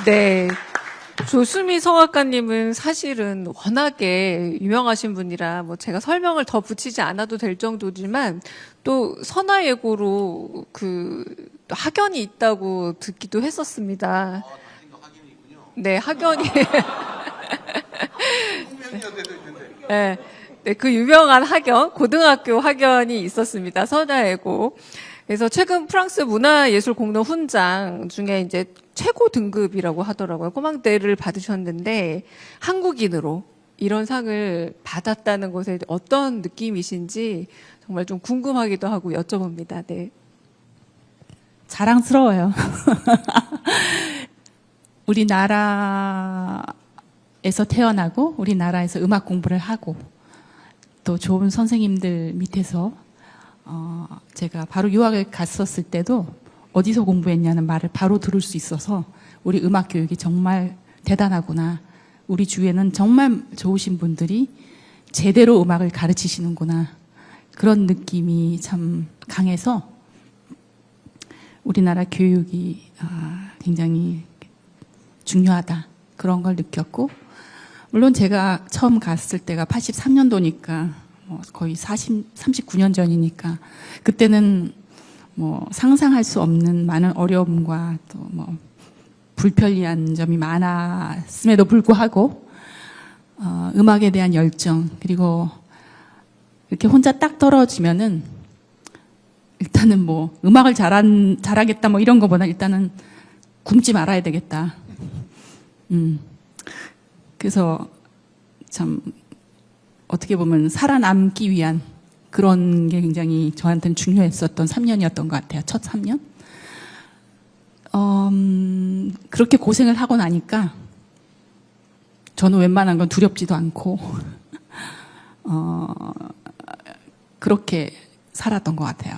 네. 조수미 성악가님은 사실은 워낙에 유명하신 분이라 뭐 제가 설명을 더 붙이지 않아도 될 정도지만 또 선화예고로 또 학연이 있다고 듣기도 했었습니다. 네, 학연이. 네, 네, 그 유명한 학연, 고등학교 학연이 있었습니다. 선화예고. 그래서 최근 프랑스 문화예술공로 훈장 중에 이제 최고 등급이라고 하더라고요. 꼬망대를 받으셨는데 한국인으로 이런 상을 받았다는 것에 어떤 느낌이신지 정말 좀 궁금하기도 하고 여쭤봅니다. 네. 자랑스러워요. 우리나라에서 태어나고 우리나라에서 음악 공부를 하고 또 좋은 선생님들 밑에서 제가 바로 유학을 갔었을 때도 어디서 공부했냐는 말을 바로 들을 수 있어서 우리 음악 교육이 정말 대단하구나. 우리 주위에는 정말 좋으신 분들이 제대로 음악을 가르치시는구나. 그런 느낌이 참 강해서 우리나라 교육이 굉장히 중요하다. 그런 걸 느꼈고, 물론 제가 처음 갔을 때가 83년도니까 거의 39년 전이니까 그때는 뭐 상상할 수 없는 많은 어려움과 또 뭐 불편리한 점이 많았음에도 불구하고 음악에 대한 열정, 그리고 이렇게 혼자 딱 떨어지면은 일단은 뭐 음악을 잘하겠다 뭐 이런 거보다 일단은 굶지 말아야 되겠다. 그래서 참 어떻게 보면 살아남기 위한 그런 게 굉장히 저한테는 중요했었던 3년이었던 것 같아요. 첫 3년. 그렇게 고생을 하고 나니까 저는 웬만한 건 두렵지도 않고 그렇게 살았던 것 같아요.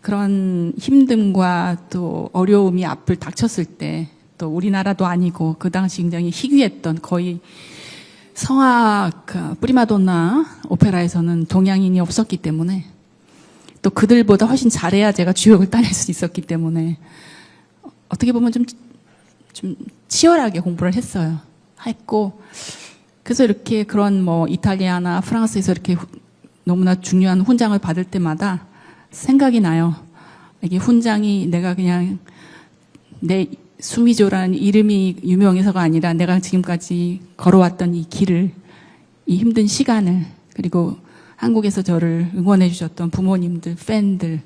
그런 힘듦과 또 어려움이 앞을 닥쳤을 때 또 우리나라도 아니고 그 당시 굉장히 희귀했던 거의 성악 프리마돈나 오페라에서는 동양인이 없었기 때문에 또 그들보다 훨씬 잘해야 제가 주역을 따낼 수 있었기 때문에 어떻게 보면 좀 치열하게 공부를 했고 그래서 이렇게 그런 뭐 이탈리아나 프랑스에서 이렇게 너무나 중요한 훈장을 받을 때마다 생각이 나요. 이게 훈장이 내가 그냥 내 수미조라는 이름이 유명해서가 아니라 내가 지금까지 걸어왔던 이 길을, 이 힘든 시간을, 그리고 한국에서 저를 응원해 주셨던 부모님들, 팬들,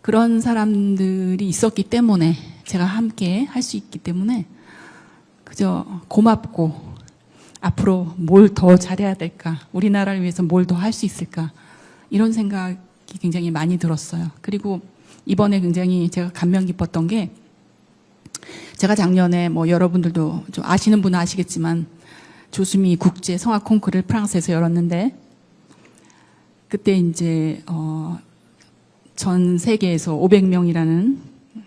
그런 사람들이 있었기 때문에 제가 함께 할 수 있기 때문에 그저 고맙고 앞으로 뭘 더 잘해야 될까, 우리나라를 위해서 뭘 더 할 수 있을까, 이런 생각이 굉장히 많이 들었어요. 그리고 이번에 굉장히 제가 감명 깊었던 게, 제가 작년에 뭐 여러분들도 좀 아시는 분은 아시겠지만 조수미 국제 성악 콩쿠르를 프랑스에서 열었는데, 그때 이제 전 세계에서 500명이라는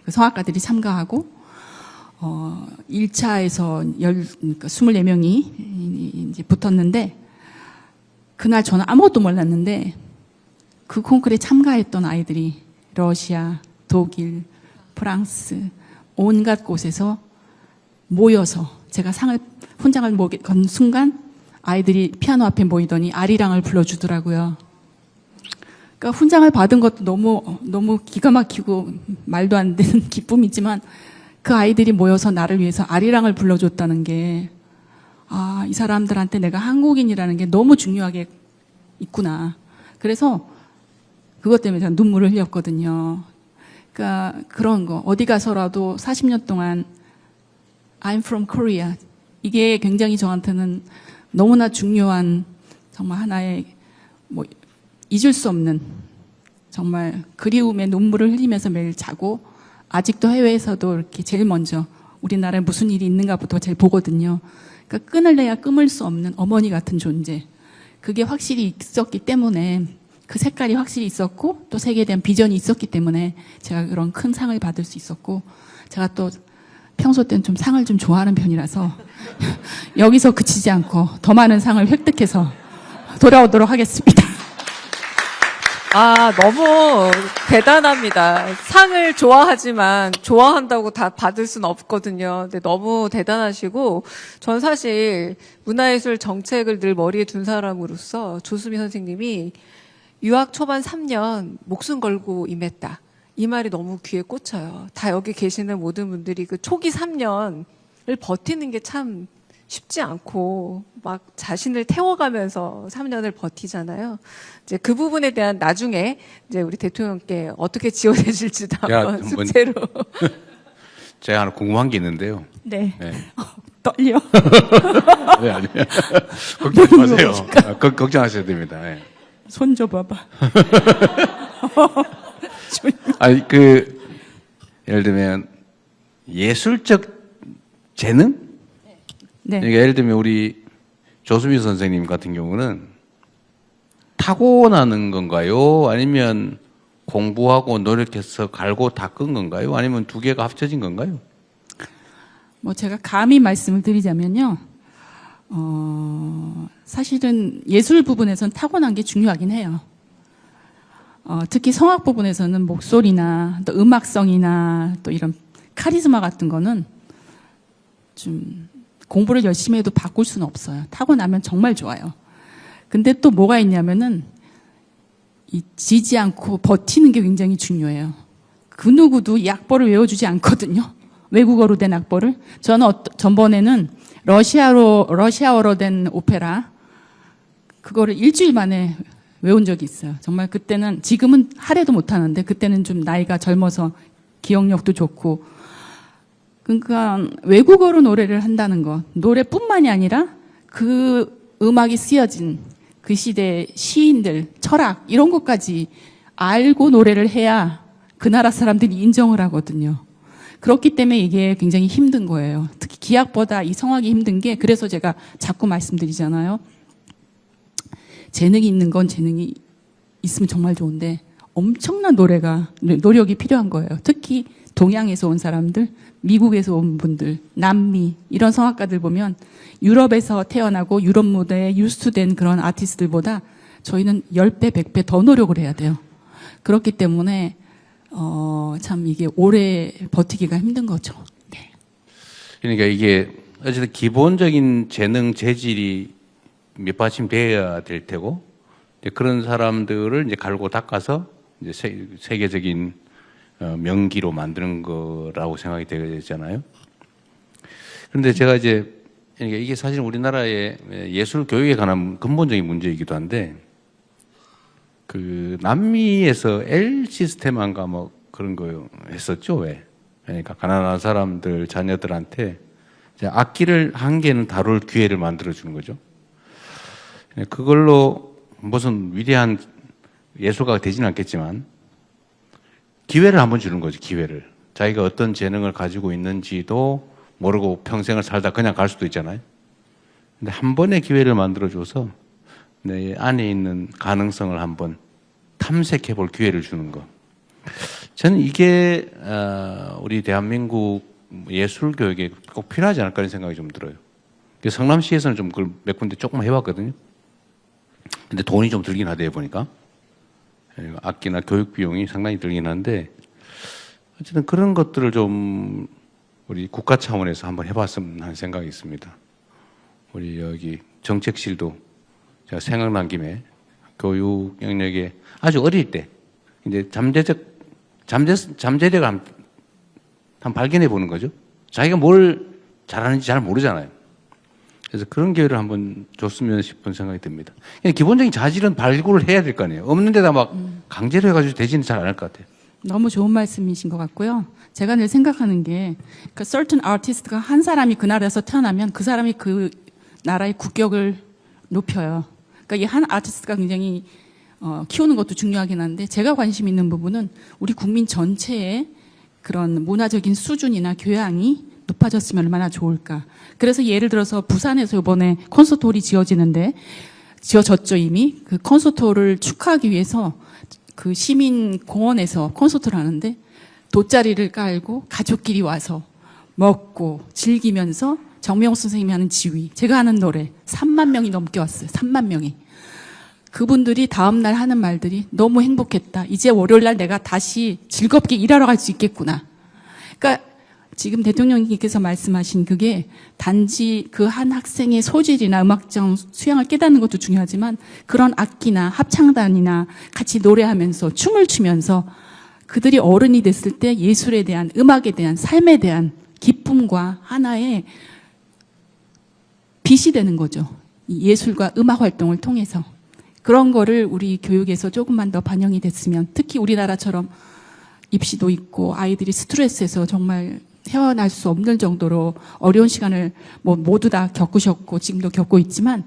그 성악가들이 참가하고 1차에서 24명이 이제 붙었는데, 그날 저는 아무것도 몰랐는데 그 콩쿠르에 참가했던 아이들이 러시아, 독일, 프랑스 온갖 곳에서 모여서 제가 훈장을 건 순간 아이들이 피아노 앞에 모이더니 아리랑을 불러주더라고요. 그러니까 훈장을 받은 것도 너무 기가 막히고 말도 안 되는 기쁨이지만 그 아이들이 모여서 나를 위해서 아리랑을 불러줬다는 게, 이 사람들한테 내가 한국인이라는 게 너무 중요하게 있구나. 그래서 그것 때문에 제가 눈물을 흘렸거든요. 그러니까 그런 거, 어디 가서라도 40년 동안 I'm from Korea, 이게 굉장히 저한테는 너무나 중요한, 정말 하나의 뭐 잊을 수 없는, 정말 그리움의 눈물을 흘리면서 매일 자고, 아직도 해외에서도 이렇게 제일 먼저 우리나라에 무슨 일이 있는가부터 제일 보거든요. 그러니까 끊을래야 끊을 수 없는 어머니 같은 존재, 그게 확실히 있었기 때문에, 그 색깔이 확실히 있었고 또 세계에 대한 비전이 있었기 때문에 제가 그런 큰 상을 받을 수 있었고, 제가 또 평소 때는 좀 상을 좀 좋아하는 편이라서 여기서 그치지 않고 더 많은 상을 획득해서 돌아오도록 하겠습니다. 너무 대단합니다. 상을 좋아하지만 좋아한다고 다 받을 수는 없거든요. 근데 너무 대단하시고, 전 사실 문화예술 정책을 늘 머리에 둔 사람으로서 조수미 선생님이 유학 초반 3년 목숨 걸고 임했다. 이 말이 너무 귀에 꽂혀요. 다 여기 계시는 모든 분들이 그 초기 3년을 버티는 게 참 쉽지 않고 막 자신을 태워가면서 3년을 버티잖아요. 이제 그 부분에 대한 나중에 이제 우리 대통령께 어떻게 지원해 줄지도 한번 숙제로. 제가 하나 궁금한 게 있는데요. 네. 네. 떨려. 네, 아니요. 걱정하지 마세요. 걱정하셔야 됩니다. 네. 손 줘봐봐. 아니, 예를 들면, 예술적 재능? 네. 그러니까 예를 들면, 우리 조수미 선생님 같은 경우는 타고나는 건가요? 아니면 공부하고 노력해서 갈고 닦은 건가요? 아니면 두 개가 합쳐진 건가요? 뭐 제가 감히 말씀을 드리자면요. 사실은 예술 부분에서는 타고난 게 중요하긴 해요. 특히 성악 부분에서는 목소리나 또 음악성이나 또 이런 카리스마 같은 거는 좀 공부를 열심히 해도 바꿀 수는 없어요. 타고나면 정말 좋아요. 근데 또 뭐가 있냐면은 이 지지 않고 버티는 게 굉장히 중요해요. 그 누구도 약보를 외워주지 않거든요. 외국어로 된 악보를. 저는 전번에는 러시아어로 된 오페라 그거를 일주일 만에 외운 적이 있어요. 정말 그때는 지금은 하래도 못하는데 그때는 좀 나이가 젊어서 기억력도 좋고 그러니까 외국어로 노래를 한다는 것 노래뿐만이 아니라 그 음악이 쓰여진 그 시대 시인들 철학 이런 것까지 알고 노래를 해야 그 나라 사람들이 인정을 하거든요. 그렇기 때문에 이게 굉장히 힘든 거예요. 특히 기악보다 이 성악이 힘든 게 그래서 제가 자꾸 말씀드리잖아요. 재능이 있는 건 재능이 있으면 정말 좋은데 엄청난 노력이 필요한 거예요. 특히 동양에서 온 사람들, 미국에서 온 분들, 남미 이런 성악가들 보면 유럽에서 태어나고 유럽 무대에 유수된 그런 아티스트들보다 저희는 10배, 100배 더 노력을 해야 돼요. 그렇기 때문에 참 이게 오래 버티기가 힘든 거죠. 네. 그러니까 이게 어쨌든 기본적인 재능 재질이 밑받침돼야 될 테고 이제 그런 사람들을 이제 갈고 닦아서 이제 세계적인 명기로 만드는 거라고 생각이 되잖아요. 그런데 제가 이제 그러니까 이게 사실 우리나라의 예술 교육에 관한 근본적인 문제이기도 한데 그 남미에서 L 시스템인가 뭐 그런 거 했었죠. 왜? 그러니까 가난한 사람들 자녀들한테 이제 악기를 한 개는 다룰 기회를 만들어 주는 거죠. 그걸로 무슨 위대한 예술가가 되지는 않겠지만 기회를 한번 주는 거죠. 기회를. 자기가 어떤 재능을 가지고 있는지도 모르고 평생을 살다 그냥 갈 수도 있잖아요. 근데 한 번의 기회를 만들어줘서 내 안에 있는 가능성을 한번 탐색해 볼 기회를 주는 거. 저는 이게 우리 대한민국 예술 교육에 꼭 필요하지 않을까 하는 생각이 좀 들어요. 성남시에서는 좀 그걸 몇 군데 조금 해봤거든요. 근데 돈이 좀 들긴 하대요, 보니까. 악기나 교육 비용이 상당히 들긴 한데, 어쨌든 그런 것들을 좀 우리 국가 차원에서 한번 해봤으면 하는 생각이 있습니다. 우리 여기 정책실도 제가 생각난 김에 교육 영역에 아주 어릴 때, 이제 잠재력을 한번 발견해 보는 거죠. 자기가 뭘 잘하는지 잘 모르잖아요. 그래서 그런 기회를 한번 줬으면 싶은 생각이 듭니다. 기본적인 자질은 발굴을 해야 될 거 아니에요. 없는 데다 막 강제로 해가지고 되지는 잘 않을 것 같아요. 너무 좋은 말씀이신 것 같고요. 제가 늘 생각하는 게 그 certain artist가 한 사람이 그 나라에서 태어나면 그 사람이 그 나라의 국격을 높여요. 그러니까 이 한 아티스트가 굉장히 키우는 것도 중요하긴 한데 제가 관심 있는 부분은 우리 국민 전체의 그런 문화적인 수준이나 교양이 높아졌으면 얼마나 좋을까. 그래서 예를 들어서 부산에서 이번에 콘서트홀이 지어졌죠 이미. 그 콘서트홀을 축하하기 위해서 그 시민 공원에서 콘서트를 하는데 돗자리를 깔고 가족끼리 와서 먹고 즐기면서 정명호 선생님이 하는 지휘, 제가 하는 노래 3만 명이 넘게 왔어요. 3만 명이. 그분들이 다음날 하는 말들이 너무 행복했다. 이제 월요일날 내가 다시 즐겁게 일하러 갈 수 있겠구나. 그러니까 지금 대통령님께서 말씀하신 그게 단지 그 한 학생의 소질이나 음악적 수양을 깨닫는 것도 중요하지만 그런 악기나 합창단이나 같이 노래하면서 춤을 추면서 그들이 어른이 됐을 때 예술에 대한, 음악에 대한, 삶에 대한 기쁨과 하나의 빛이 되는 거죠. 이 예술과 음악 활동을 통해서. 그런 거를 우리 교육에서 조금만 더 반영이 됐으면, 특히 우리나라처럼 입시도 있고 아이들이 스트레스에서 정말 헤어날 수 없는 정도로 어려운 시간을 뭐 모두 다 겪으셨고 지금도 겪고 있지만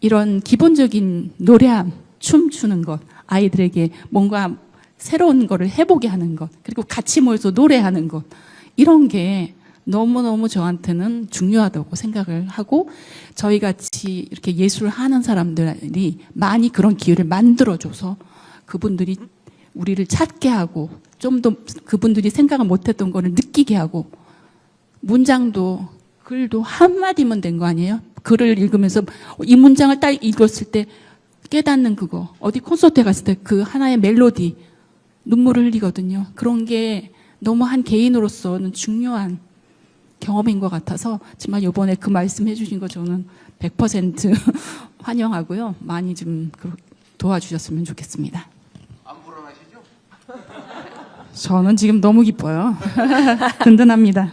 이런 기본적인 노래함, 춤추는 것, 아이들에게 뭔가 새로운 거를 해보게 하는 것, 그리고 같이 모여서 노래하는 것, 이런 게 너무너무 저한테는 중요하다고 생각을 하고 저희 같이 이렇게 예술을 하는 사람들이 많이 그런 기회를 만들어줘서 그분들이 우리를 찾게 하고 좀 더 그분들이 생각을 못했던 거를 느끼게 하고 문장도 글도 한마디면 된 거 아니에요? 글을 읽으면서 이 문장을 딱 읽었을 때 깨닫는 그거, 어디 콘서트에 갔을 때 그 하나의 멜로디 눈물을 흘리거든요. 그런 게 너무 한 개인으로서는 중요한 경험인 것 같아서 정말 이번에 그 말씀해 주신 거 저는 100% 환영하고요. 많이 좀 도와주셨으면 좋겠습니다. 안 불안하시죠? 저는 지금 너무 기뻐요. 든든합니다.